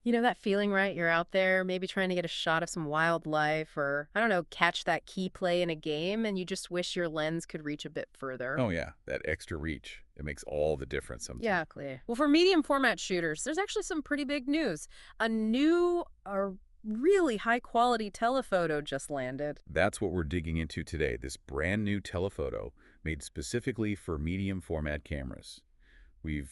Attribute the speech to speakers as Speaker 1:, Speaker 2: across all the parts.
Speaker 1: You know that feeling, right? You're out there maybe trying to get a shot of some wildlife or, I don't know, catch that key play in a game, and you just wish your lens could reach a bit further.
Speaker 2: Oh yeah, that extra reach. It makes all the difference sometimes.
Speaker 1: Yeah, clear. Well, for medium format shooters, there's actually some pretty big news. A new, really high quality telephoto just landed.
Speaker 2: That's what we're digging into today, this brand new telephoto made specifically for medium format cameras. We've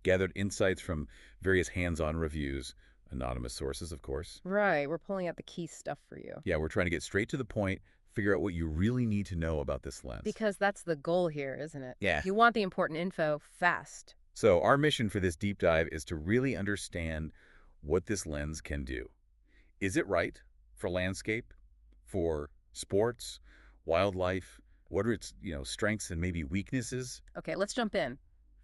Speaker 2: gathered insights from various hands-on reviews, anonymous sources, of course.
Speaker 1: Right, we're pulling out the key stuff for you.
Speaker 2: Yeah, we're trying to get straight to the point, figure out what you really need to know about this lens.
Speaker 1: Because that's the goal here, isn't it?
Speaker 2: Yeah.
Speaker 1: You want the important info fast.
Speaker 2: So our mission for this deep dive is to really understand what this lens can do. Is it right for landscape, for sports, wildlife? What are its, strengths and maybe weaknesses?
Speaker 1: Okay, let's jump in.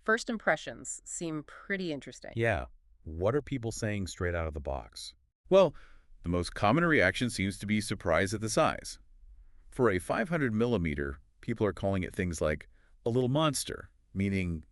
Speaker 1: First impressions seem pretty interesting.
Speaker 2: Yeah. What are people saying straight out of the box? Well, the most common reaction seems to be surprise at the size. For a 500 millimeter, people are calling it things like a little monster, meaning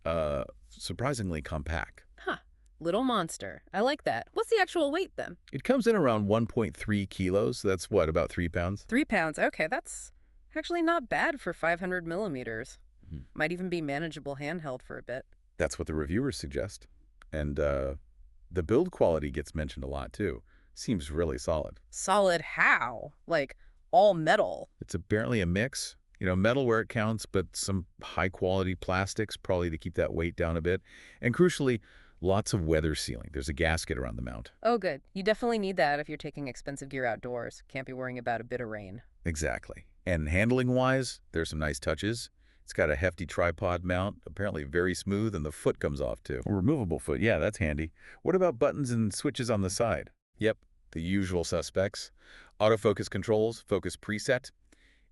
Speaker 2: surprisingly compact.
Speaker 1: Huh. Little monster. I like that. What's the actual weight then?
Speaker 2: It comes in around 1.3 kilos. That's what, about 3 pounds?
Speaker 1: 3 pounds. Okay, that's actually not bad for 500 millimeters.
Speaker 2: Mhm.
Speaker 1: Might even be manageable handheld for a bit.
Speaker 2: That's what the reviewers suggest. And the build quality gets mentioned a lot, too. Seems really solid.
Speaker 1: Solid how? Like all metal.
Speaker 2: It's apparently a mix. Metal where it counts, but some high-quality plastics, probably to keep that weight down a bit. And crucially, lots of weather sealing. There's a gasket around the mount.
Speaker 1: Oh, good. You definitely need that if you're taking expensive gear outdoors. Can't be worrying about a bit of rain.
Speaker 2: Exactly. And handling-wise, there's some nice touches. It's got a hefty tripod mount, apparently very smooth, and the foot comes off, too. A removable foot, yeah, that's handy. What about buttons and switches on the side? Yep, the usual suspects. Autofocus controls, focus preset,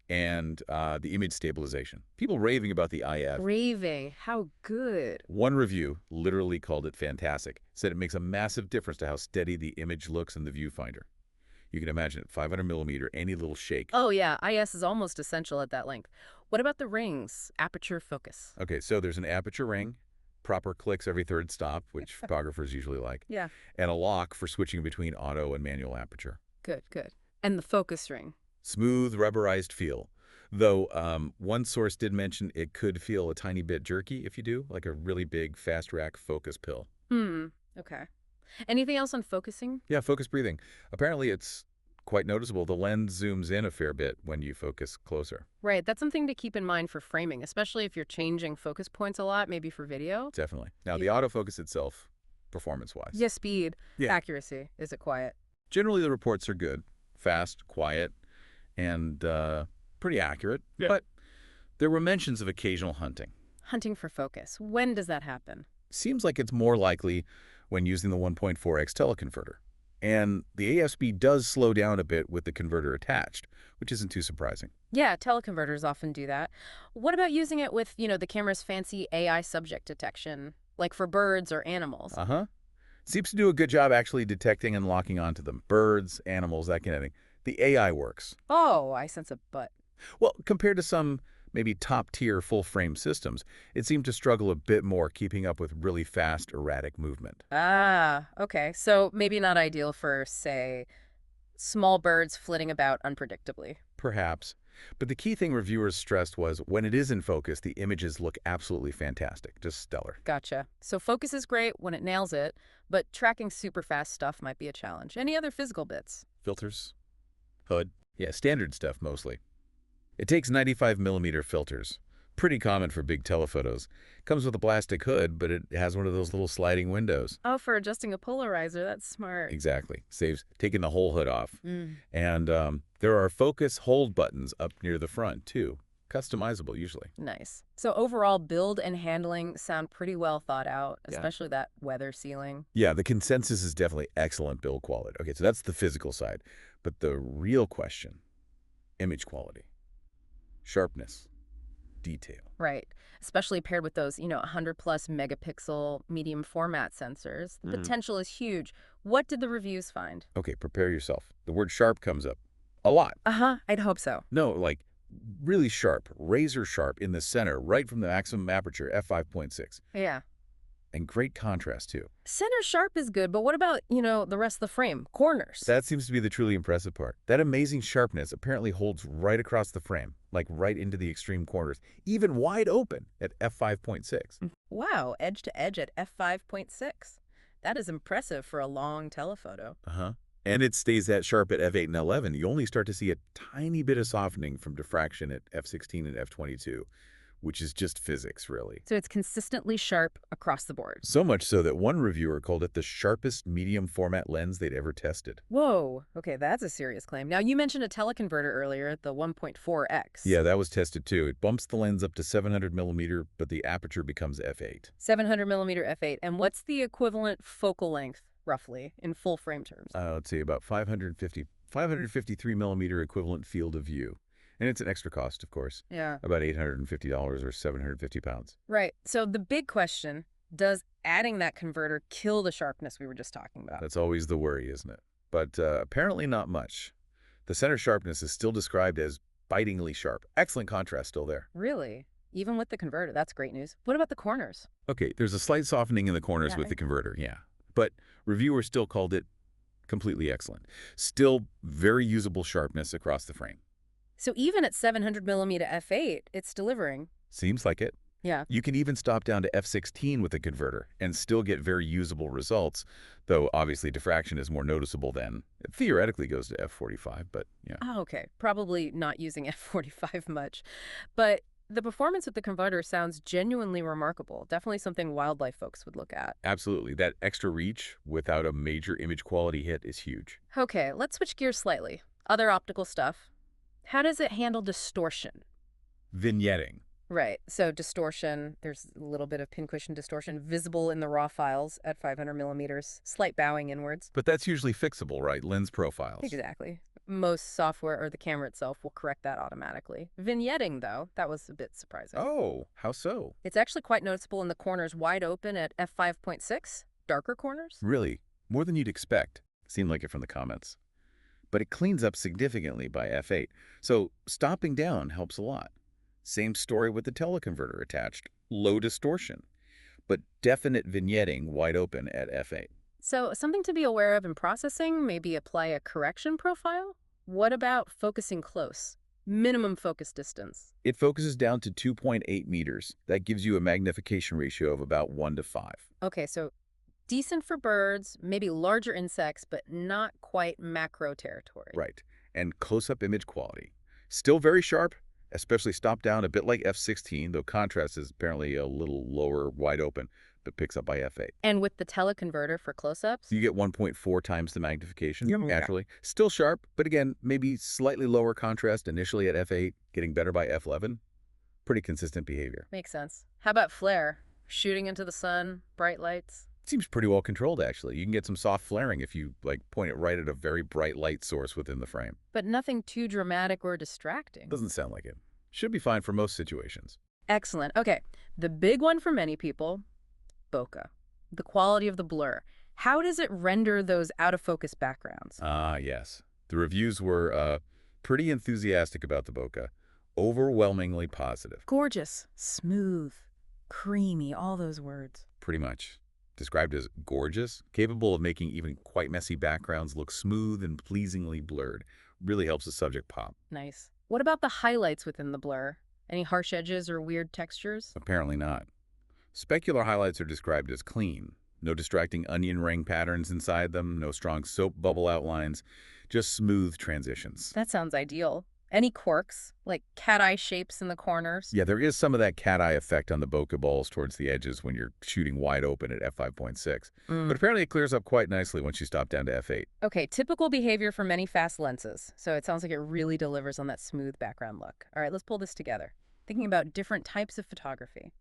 Speaker 2: and the image stabilization. People raving about the IF.
Speaker 1: Raving. How good.
Speaker 2: One review literally called it fantastic, said it makes a massive difference to how steady the image looks in the viewfinder. You can imagine it, 500 millimeter, any little shake.
Speaker 1: Oh, yeah. IS is almost essential at that length. What about the rings? Aperture focus.
Speaker 2: Okay, so there's an aperture ring, proper clicks every third stop, which photographers usually like,
Speaker 1: Yeah.
Speaker 2: and a lock for switching between auto and manual aperture.
Speaker 1: Good, good. And the focus ring.
Speaker 2: Smooth, rubberized feel. Though one source did mention it could feel a tiny bit jerky if you do, like a really big fast rack focus pill.
Speaker 1: Okay. Anything else on focusing?
Speaker 2: Yeah, focus breathing. Apparently it's quite noticeable. The lens zooms in a fair bit when you focus closer.
Speaker 1: Right, that's something to keep in mind for framing, especially if you're changing focus points a lot, maybe for video.
Speaker 2: Definitely. Now, the
Speaker 1: Yeah.
Speaker 2: autofocus itself, performance-wise.
Speaker 1: Yeah, speed,
Speaker 2: Yeah.
Speaker 1: accuracy. Is it quiet?
Speaker 2: Generally, the reports are good. Fast, quiet, and pretty accurate.
Speaker 1: Yeah.
Speaker 2: But there were mentions of occasional hunting.
Speaker 1: Hunting for focus. When does that happen?
Speaker 2: Seems like it's more likely when using the 1.4x teleconverter. And the ASB does slow down a bit with the converter attached, which isn't too surprising.
Speaker 1: Yeah, teleconverters often do that. What about using it with, the camera's fancy AI subject detection, like for birds or animals?
Speaker 2: Uh-huh. Seems to do a good job actually detecting and locking onto them. Birds, animals, that kind of thing. The AI works.
Speaker 1: Oh, I sense a but.
Speaker 2: Well, compared to some maybe top-tier full-frame systems, it seemed to struggle a bit more keeping up with really fast, erratic movement.
Speaker 1: Ah, okay. So maybe not ideal for, say, small birds flitting about unpredictably.
Speaker 2: Perhaps. But the key thing reviewers stressed was when it is in focus, the images look absolutely fantastic, just stellar.
Speaker 1: Gotcha. So focus is great when it nails it, but tracking super fast stuff might be a challenge. Any other physical bits?
Speaker 2: Filters, hood, yeah, standard stuff mostly. It takes 95 millimeter filters. Pretty common for big telephotos. Comes with a plastic hood, but it has one of those little sliding windows.
Speaker 1: Oh, for adjusting a polarizer. That's smart.
Speaker 2: Exactly. Saves taking the whole hood off.
Speaker 1: Mm.
Speaker 2: And there are focus hold buttons up near the front, too. Customizable, usually.
Speaker 1: Nice. So overall, build and handling sound pretty well thought out,
Speaker 2: Yeah.
Speaker 1: especially that weather sealing.
Speaker 2: Yeah, the consensus is definitely excellent build quality. Okay, so that's the physical side. But the real question, image quality, sharpness, detail.
Speaker 1: Right. Especially paired with those, 100 plus megapixel medium format sensors. The potential is huge. What did the reviews find?
Speaker 2: Okay, prepare yourself. The word sharp comes up a lot.
Speaker 1: Uh-huh. I'd hope so.
Speaker 2: No, like really sharp, razor sharp in the center, right from the maximum aperture, f5.6.
Speaker 1: Yeah.
Speaker 2: and great contrast, too.
Speaker 1: Center sharp is good, but what about, the rest of the frame? Corners.
Speaker 2: That seems to be the truly impressive part. That amazing sharpness apparently holds right across the frame, like right into the extreme corners, even wide open at f5.6.
Speaker 1: Wow, edge to edge at f5.6. That is impressive for a long telephoto.
Speaker 2: Uh-huh. And it stays that sharp at f8 and 11. You only start to see a tiny bit of softening from diffraction at f16 and f22, which is just physics, really.
Speaker 1: So it's consistently sharp across the board.
Speaker 2: So much so that one reviewer called it the sharpest medium format lens they'd ever tested.
Speaker 1: Whoa, okay, that's a serious claim. Now, you mentioned a teleconverter earlier, the 1.4x.
Speaker 2: Yeah, that was tested too. It bumps the lens up to 700 millimeter, but the aperture becomes f8.
Speaker 1: 700 millimeter f8. And what's the equivalent focal length, roughly, in full frame terms?
Speaker 2: Let's see, about 553 millimeter equivalent field of view. And it's an extra cost, of course.
Speaker 1: Yeah.
Speaker 2: About $850 or 750 pounds.
Speaker 1: Right. So the big question, does adding that converter kill the sharpness we were just talking about?
Speaker 2: That's always the worry, isn't it? But apparently not much. The center sharpness is still described as bitingly sharp. Excellent contrast still there.
Speaker 1: Really? Even with the converter, that's great news. What about the corners?
Speaker 2: Okay, there's a slight softening in the corners
Speaker 1: Yeah,
Speaker 2: with the converter, yeah. But reviewers still called it completely excellent. Still very usable sharpness across the frame.
Speaker 1: So even at 700 millimeter f8, it's delivering.
Speaker 2: Seems like it.
Speaker 1: Yeah.
Speaker 2: You can even stop down to f16 with a converter and still get very usable results, though obviously diffraction is more noticeable then. It theoretically goes to f45, but yeah.
Speaker 1: Oh, okay. Probably not using f45 much. But the performance with the converter sounds genuinely remarkable. Definitely something wildlife folks would look at.
Speaker 2: Absolutely. That extra reach without a major image quality hit is huge.
Speaker 1: Okay, let's switch gears slightly. Other optical stuff. How does it handle distortion?
Speaker 2: Vignetting.
Speaker 1: Right. So distortion, there's a little bit of pincushion distortion visible in the raw files at 500 millimeters, slight bowing inwards.
Speaker 2: But that's usually fixable, right? Lens profiles.
Speaker 1: Exactly. Most software or the camera itself will correct that automatically. Vignetting, though, that was a bit surprising.
Speaker 2: Oh, how so?
Speaker 1: It's actually quite noticeable in the corners wide open at f5.6, darker corners.
Speaker 2: Really? More than you'd expect. Seemed like it from the comments. But it cleans up significantly by f8, so stopping down helps a lot. Same story with the teleconverter attached. Low distortion, but definite vignetting wide open at f8.
Speaker 1: So something to be aware of in processing, maybe apply a correction profile? What about focusing close? Minimum focus distance.
Speaker 2: It focuses down to 2.8 meters. That gives you a magnification ratio of about 1 to 5.
Speaker 1: Okay, so decent for birds, maybe larger insects, but not quite macro territory.
Speaker 2: Right. And close-up image quality. Still very sharp, especially stopped down a bit like f16, though contrast is apparently a little lower wide open, but picks up by f8.
Speaker 1: And with the teleconverter for close-ups?
Speaker 2: You get 1.4 times the magnification,
Speaker 1: Yeah.
Speaker 2: naturally. Still sharp, but again, maybe slightly lower contrast initially at f8, getting better by f11. Pretty consistent behavior.
Speaker 1: Makes sense. How about flare? Shooting into the sun, bright lights?
Speaker 2: Seems pretty well controlled, actually. You can get some soft flaring if you, point it right at a very bright light source within the frame.
Speaker 1: But nothing too dramatic or distracting.
Speaker 2: Doesn't sound like it. Should be fine for most situations.
Speaker 1: Excellent. Okay, the big one for many people, bokeh. The quality of the blur. How does it render those out-of-focus backgrounds?
Speaker 2: Ah, yes. The reviews were pretty enthusiastic about the bokeh. Overwhelmingly positive.
Speaker 1: Gorgeous, smooth, creamy, all those words.
Speaker 2: Pretty much. Described as gorgeous, capable of making even quite messy backgrounds look smooth and pleasingly blurred. Really helps the subject pop.
Speaker 1: Nice. What about the highlights within the blur? Any harsh edges or weird textures?
Speaker 2: Apparently not. Specular highlights are described as clean. No distracting onion ring patterns inside them, no strong soap bubble outlines, just smooth transitions.
Speaker 1: That sounds ideal. Any quirks, like cat eye shapes in the corners?
Speaker 2: Yeah, there is some of that cat eye effect on the bokeh balls towards the edges when you're shooting wide open at f5.6. But apparently it clears up quite nicely once you stop down to f8.
Speaker 1: Okay, typical behavior for many fast lenses. So it sounds like it really delivers on that smooth background look. All right, let's pull this together. Thinking about different types of photography.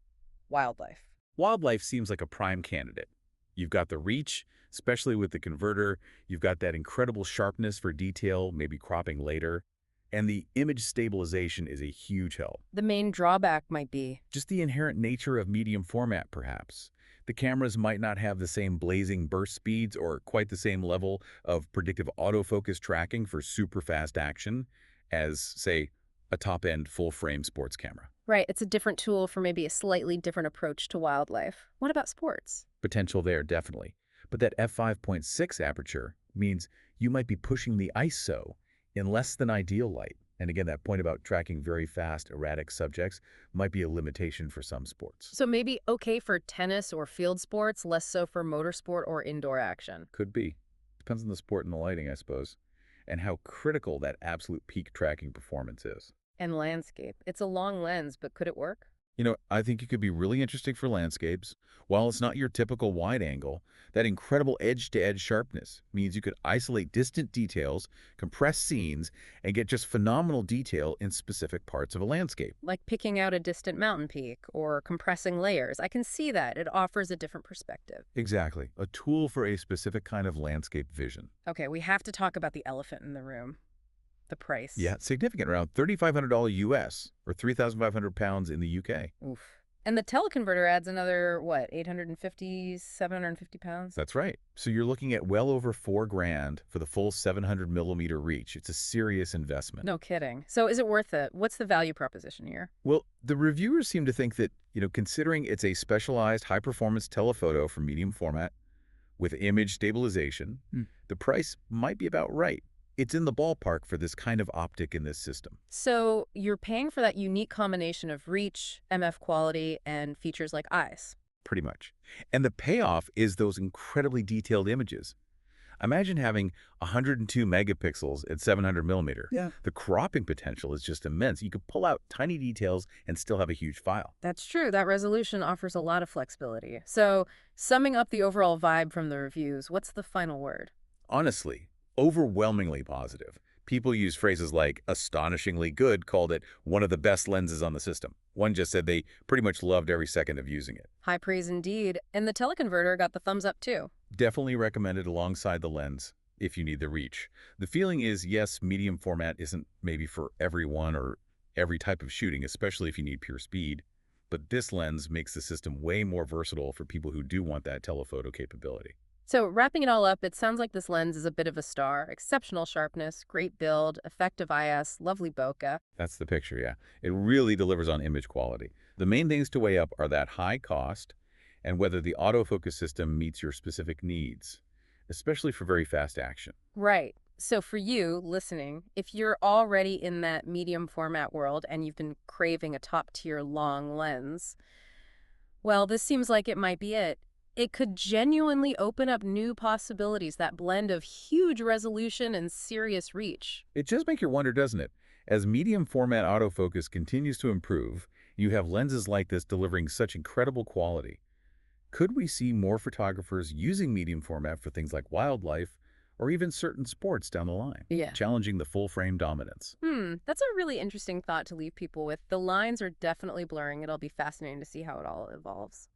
Speaker 1: Wildlife.
Speaker 2: Wildlife seems like a prime candidate. You've got the reach, especially with the converter. You've got that incredible sharpness for detail, maybe cropping later. And the image stabilization is a huge help.
Speaker 1: The main drawback might be
Speaker 2: Just the inherent nature of medium format, perhaps. The cameras might not have the same blazing burst speeds or quite the same level of predictive autofocus tracking for super fast action as, say, a top-end full-frame sports camera.
Speaker 1: Right, it's a different tool for maybe a slightly different approach to wildlife. What about sports?
Speaker 2: Potential there, definitely. But that f5.6 aperture means you might be pushing the ISO in less than ideal light. And again, that point about tracking very fast, erratic subjects might be a limitation for some sports.
Speaker 1: So maybe okay for tennis or field sports, less so for motorsport or indoor action.
Speaker 2: Could be. Depends on the sport and the lighting, I suppose, and how critical that absolute peak tracking performance is.
Speaker 1: And landscape. It's a long lens, but could it work?
Speaker 2: I think it could be really interesting for landscapes. While it's not your typical wide angle, that incredible edge-to-edge sharpness means you could isolate distant details, compress scenes, and get just phenomenal detail in specific parts of a landscape.
Speaker 1: Like picking out a distant mountain peak or compressing layers. I can see that. It offers a different perspective.
Speaker 2: Exactly. A tool for a specific kind of landscape vision.
Speaker 1: Okay, we have to talk about the elephant in the room. The price.
Speaker 2: Yeah, significant, around $3,500 US or 3,500 pounds in the UK.
Speaker 1: Oof. And the teleconverter adds another, what, 850, 750 pounds?
Speaker 2: That's right. So you're looking at well over 4 grand for the full 700 millimeter reach. It's a serious investment.
Speaker 1: No kidding. So is it worth it? What's the value proposition here?
Speaker 2: Well, the reviewers seem to think that, considering it's a specialized high-performance telephoto for medium format with image stabilization, the price might be about right. It's in the ballpark for this kind of optic in this system.
Speaker 1: So you're paying for that unique combination of reach, MF quality, and features like eyes.
Speaker 2: Pretty much. And the payoff is those incredibly detailed images. Imagine having 102 megapixels at 700 millimeter.
Speaker 1: Yeah.
Speaker 2: The cropping potential is just immense. You could pull out tiny details and still have a huge file.
Speaker 1: That's true. That resolution offers a lot of flexibility. So summing up the overall vibe from the reviews, what's the final word?
Speaker 2: Honestly, overwhelmingly positive. People use phrases like astonishingly good, called it one of the best lenses on the system. One just said they pretty much loved every second of using it.
Speaker 1: High praise indeed. And the teleconverter got the thumbs up too.
Speaker 2: Definitely recommended alongside the lens if you need the reach. The feeling is, yes, medium format isn't maybe for everyone or every type of shooting, especially if you need pure speed. But this lens makes the system way more versatile for people who do want that telephoto capability.
Speaker 1: So wrapping it all up, it sounds like this lens is a bit of a star. Exceptional sharpness, great build, effective IS, lovely bokeh.
Speaker 2: That's the picture, yeah. It really delivers on image quality. The main things to weigh up are that high cost and whether the autofocus system meets your specific needs, especially for very fast action.
Speaker 1: Right. So for you listening, if you're already in that medium format world and you've been craving a top tier long lens, well, this seems like it might be it. It could genuinely open up new possibilities, that blend of huge resolution and serious reach.
Speaker 2: It just makes you wonder, doesn't it? As medium format autofocus continues to improve, you have lenses like this delivering such incredible quality. Could we see more photographers using medium format for things like wildlife or even certain sports down the line,
Speaker 1: Yeah.
Speaker 2: challenging the full-frame dominance?
Speaker 1: That's a really interesting thought to leave people with. The lines are definitely blurring. It'll be fascinating to see how it all evolves.